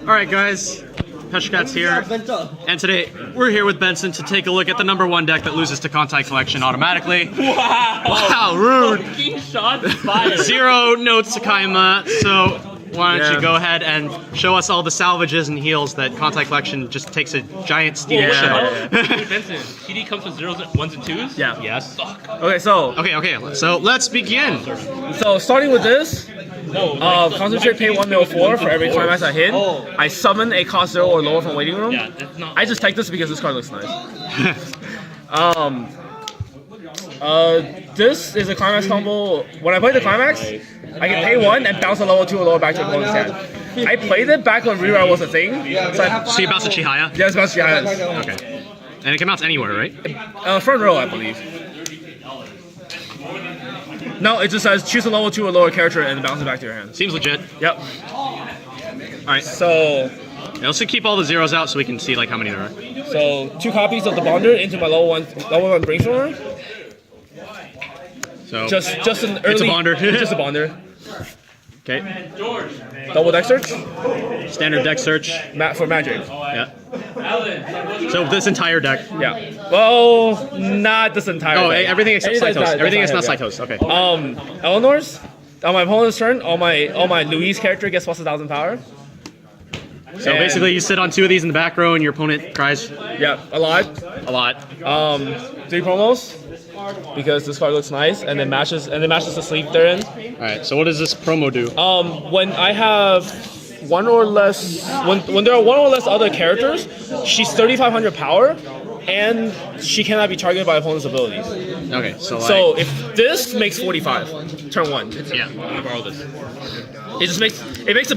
Alright guys, Peshkat's here, and today we're here with Benson to take a look at the #1 deck that loses to Contai Collection automatically. Wow, rude! Shots fired. 0, no Tsukaima, so why don't you go ahead and show us all the salvages and heals that Contai Collection just takes a giant steaming shit on. Hey, Benson, TD comes with 0s, 1s, and 2s? Yeah. Yes. Fuck. Okay, so So let's begin. starting with this, concentrate pay 104 for every climax I hit. I summon a cost 0 or lower from waiting room. Yeah, that's not. I just take this because this card looks nice. This is a climax combo. When I play the climax, I can pay 1 and bounce a level 2 or lower back to the opponent's hand. I played it back when reroute was a thing. So you bounce a Chihaya? Yeah, it's bounce Chihaya. Okay. And it can bounce anywhere, right? Front row, I believe. No, it just says choose a level 2 or lower character and bounce it back to your hand. Seems legit. Yep. Alright, So, yeah, let's keep all the zeros out so we can see like how many there are. so 2 copies of the Bonder into my level 1 brainstormer. So Just an early. It's a Bonder. Just a Bonder. okay, Double deck search. standard deck search. For magic. Yeah. So this entire deck. Yeah. Well, not this entire. Oh, deck. everything except Anything Saitos. Everything is not yeah. Saitos. Okay. Eleanor's. On my opponent's turn, all my Louise character gets plus 1,000 power. So and- basically, you sit on 2 of these in the back row, and your opponent cries Yeah, a lot. a lot. 3 promos because this card looks nice and then matches the sleeve they're in. All right. So what does this promo do? When I have one or less, when there are 1 or less other characters, she's 3,500 power, and she cannot be targeted by opponent's abilities. Okay. So like, So if this makes 45, turn 1. yeah. I'm gonna borrow this. It makes a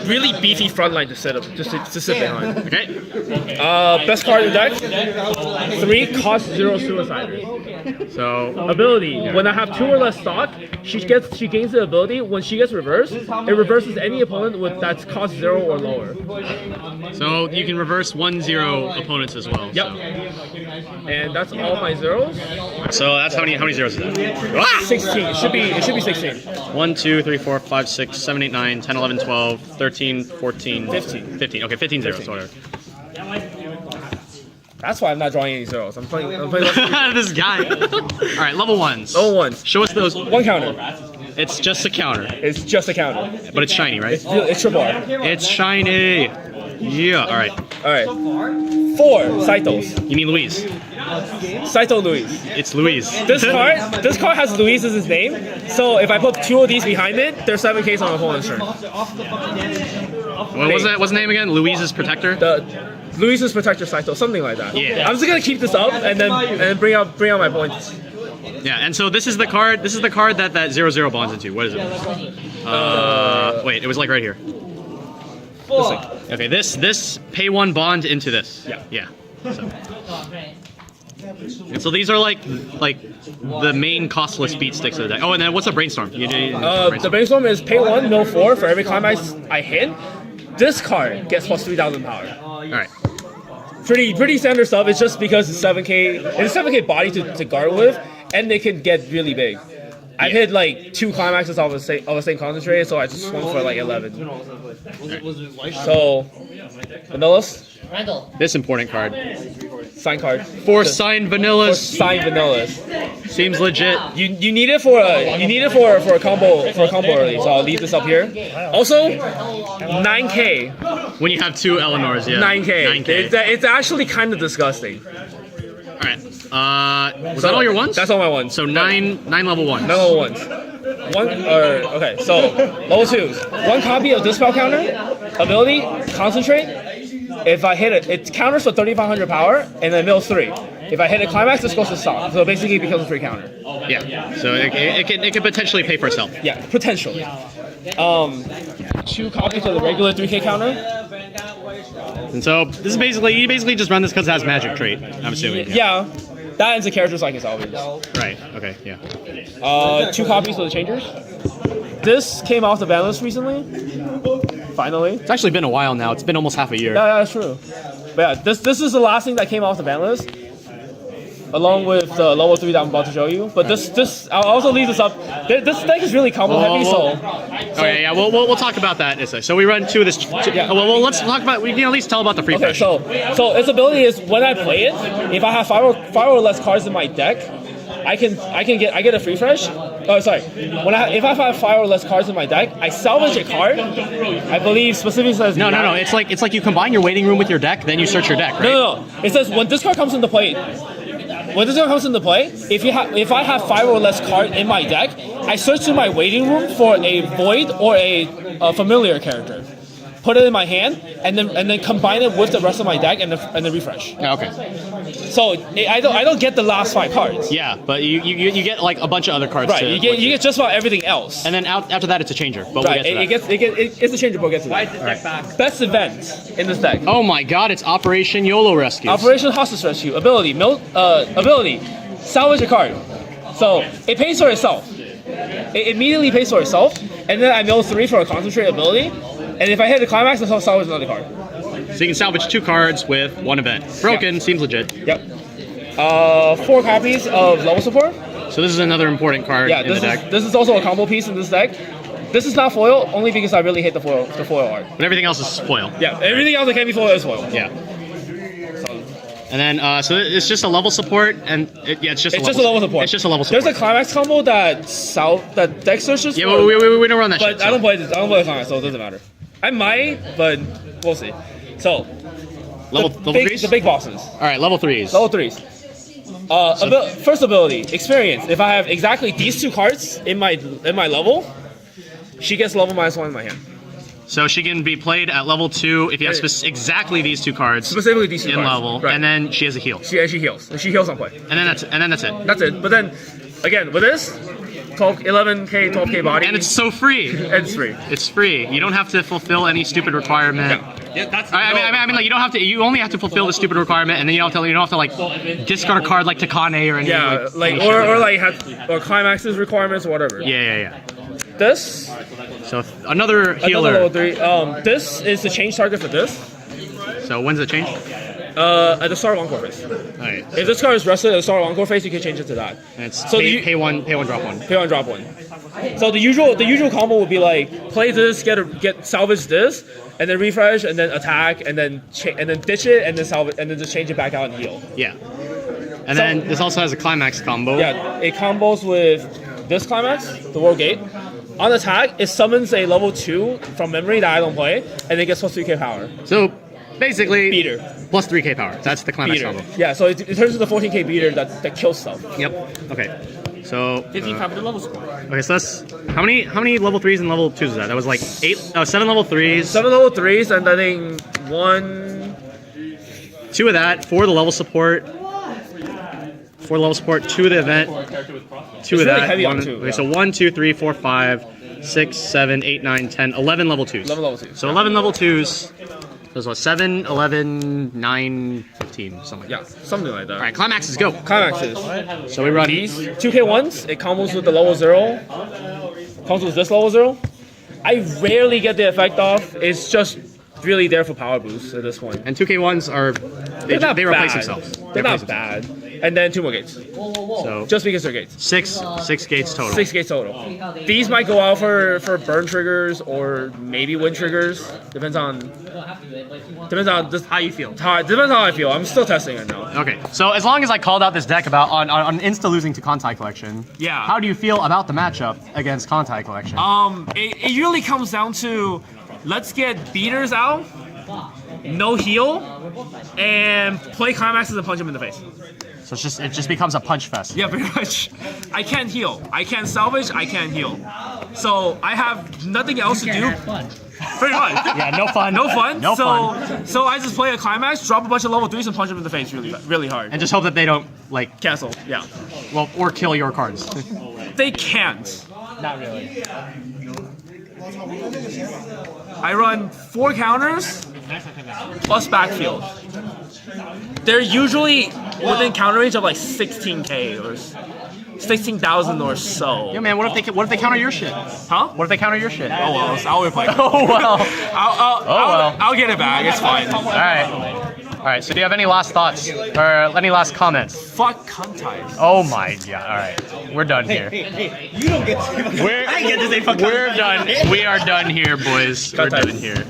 really beefy front line to sit up, to sit behind. Okay. Best card in the deck, 3 cost 0 suicider. So Ability, when I have 2 or less stock, she gains the ability, when she gets reversed, it reverses any opponent with that's cost 0 or lower. you can reverse 1/0 opponents as well. Yep. And that's all my zeros. So that's how many zeros is that? Ah! 16, it should be 16. 1, 2, 3, 4, 5, 6, 7, 8, 9, 10, 11, 12, 13, 14, 15. 15. Okay, 15 zeros. Whatever. That's why I'm not drawing any zeros. I'm playing This guy. All right, level 1s. level 1s. Show us those. 1 counter. It's just a counter, It's just a counter. but it's shiny, right? It's triple R. It's shiny. Yeah. All right. Alright. 4 Saitos. You mean Louise? Saito Louise. It's Louise. This card has Louise as his name, so if I put 2 of these behind it, there's 7Ks on my opponent's turn. What was that? What's the name again? Louise's protector. The Louise's Protector Saito, something like that. Yeah. I'm just gonna keep this up and then bring out my points. Yeah. And so this is the card. This is the card that 0/0 bonds into. What is it? Wait. It was like right here. Okay. This pay 1 bond into this. Yeah. Yeah. And so these are like the main costless beat sticks of the deck. Oh, and then what's a brainstorm? The brainstorm is pay 1, mill 4 for every climax I hit. This card gets plus 3,000 power. All right. Pretty standard stuff. It's just because it's 7K. It's a 7K body to guard with, and they can get really big. I've hit like 2 climaxes of the same concentrate, so I just swung for like 11. So, Vanillas, This important card. sign card. 4 signed vanillas. Signed Vanillas. Seems legit. You need it for a combo early, so I'll leave this up here. Also, 9K. When you have 2 Eleanors, yeah. 9K. 9K. It's actually kind of disgusting. All right. Was that all your ones? That's all my ones. So 9 level 1s. No level 1s. Okay, so level 2s. 1 copy of Dispel Counter. Ability, Concentrate. If I hit it, it counters for 3,500 power, and then mills 3. If I hit a climax, this goes to stop. So basically, it becomes a free counter. Yeah. So it can potentially pay for itself. Yeah, potentially. 2 copies of the regular 3K counter. And so this is you basically just run this because it has magic trait. I'm assuming. Yeah, that ends the characters like it's always. Right. Okay. Yeah. 2 copies of the Changers. This came off the ban list recently. Finally. It's actually been a while now. It's been almost half a year. Yeah, that's true. But yeah, this is the last thing that came off the ban list. along with the level 3 that I'm about to show you. But this I'll also leave this up. This deck is really combo heavy, so. Okay, yeah, we'll talk about that in a second. So we run two of this. Well, let's talk about. We can at least tell about the free Okay, fresh. so its ability is when I play it, if I have five or less cards in my deck, I get a free fresh. Oh, sorry. If I have 5 or less cards in my deck, I salvage a card. I believe specifically says No. It's like you combine your waiting room with your deck, then you search your deck, right? No. It says when this card comes into play. When this card comes into play, if I have 5 or less cards in my deck, I search through my waiting room for a void or a familiar character. Put it in my hand, and then combine it with the rest of my deck, and then refresh. Okay. So I don't get the last 5 cards. Yeah, but you get like a bunch of other cards. Right. To, You get just about everything else. and then after that it's a changer. But Right. we'll get to that. It's a changer, but we'll get to that. Back. Best event in this deck. Oh my God! It's Operation YOLO Rescue. Operation Hostage Rescue. Ability. Salvage a card. So it pays for itself. It immediately pays for itself, and then I mill 3 for a concentrate ability. And if I hit the climax, I'll salvage another card. So you can salvage 2 cards with 1 event. Broken seems legit. Yep. 4 copies of level support. So this is another important card in the deck. This is also a combo piece in this deck. This is not foil, only because I really hate the foil art. But everything else is foil. Yeah, everything else that can be foil is foil. Yeah. And then, so it's just a level support, and it's just a level support. It's just a level support. There's a climax combo that deck searches. Yeah, we don't run that but shit. I don't play this. I don't play the climax, so it doesn't matter. I might, but we'll see. So, level 3s? The big bosses. All right, level 3s. Level 3s. First ability, experience. If I have exactly these 2 cards in my level, she gets level -1 in my hand. So she can be played at level 2 if you have exactly these 2 cards Specifically these 2 in cards. level, Right. and then she has a heal. She heals. She heals on play. And then that's it. That's it. But then, again, with this, 11k, 12k body. And it's so free. It's free. It's free. You don't have to fulfill any stupid requirement. Yeah, that's. I mean, like you don't have to. You only have to fulfill the stupid requirement, and then you don't have to like discard a card like Takane or anything. Yeah, or climaxes requirements or whatever. Yeah. This. So another healer. Another level 3. This is the change target for this. So when's the change? At the start of Encore phase. Alright. If this card is rested at the start of Encore phase, you can change it to that. And it's So pay one, drop one. Pay 1, drop 1. So the usual combo would be like play this, get salvage this, and then refresh, and then attack, and then ditch it, and then salvage, and then just change it back out and heal. Yeah. And then this also has a climax combo. Yeah, it combos with this climax, the World Gate. On attack, it summons a level 2 from memory that I don't play, and it gets plus 3k power. So basically, Beater. Plus 3k power. That's the climax Beater. combo. Yeah, so it turns into 14k beater that kills stuff. Yep. Okay. So 15 copies of level score. okay, so that's how many level 3s and level 2s is that? That was like 7 level 3s. 7 level 3s, and I think 2 of that, 4 of the level support. 4 level support, 2 of the event, 2 of really that. heavy on 2, Okay, yeah. so 1, 2, 3, 4, 5, 6, 7, 8, 9, 10, 11 level 2s. 11 level 2s. So 11 level 2s. Those what? 7, 11, 9, 15, something like Yeah, that. something like that. All right, climaxes go. Climaxes. So we run These 2k1s, it combos with the level 0. Comes with this level 0. I rarely get the effect off. It's just really there for power boost at this point. And 2K1s are they replace themselves. They're not bad. And then 2 more gates. So Just because they're gates. 6 gates total. 6 gates total. These might go out for burn triggers or maybe win triggers. Depends on just How you feel? depends on how I feel. I'm still testing it now. Okay, so as long as I called out this deck about on insta losing to Kontai Collection, Yeah. how do you feel about the matchup against Kontai Collection? It usually comes down to let's get beaters out, no heal, and play climaxes and punch him in the face. So it just becomes a punch fest. Yeah, pretty much. I can't heal. I can't salvage. I can't heal. So I have nothing else to do. Pretty much. Yeah, no fun. No fun. No fun. So I just play a climax, drop a bunch of level 3s, and punch him in the face really hard. And just hope that they don't like Cancel. Yeah. well or kill your cards. They can't. Not really. I run 4 counters plus backfield. They're usually within counter range of like 16k or 16,000 or so. Yeah, man. What if they counter your shit? Huh? What if they counter your shit? Oh well, I'll replay. Oh well. I'll get it back. It's fine. All right, so do you have any last thoughts or any last comments? Fuck Kantai. Oh my god! All right, we're done here. Hey, you don't get to say fucking. We're done. We are done here, boys. We're done here.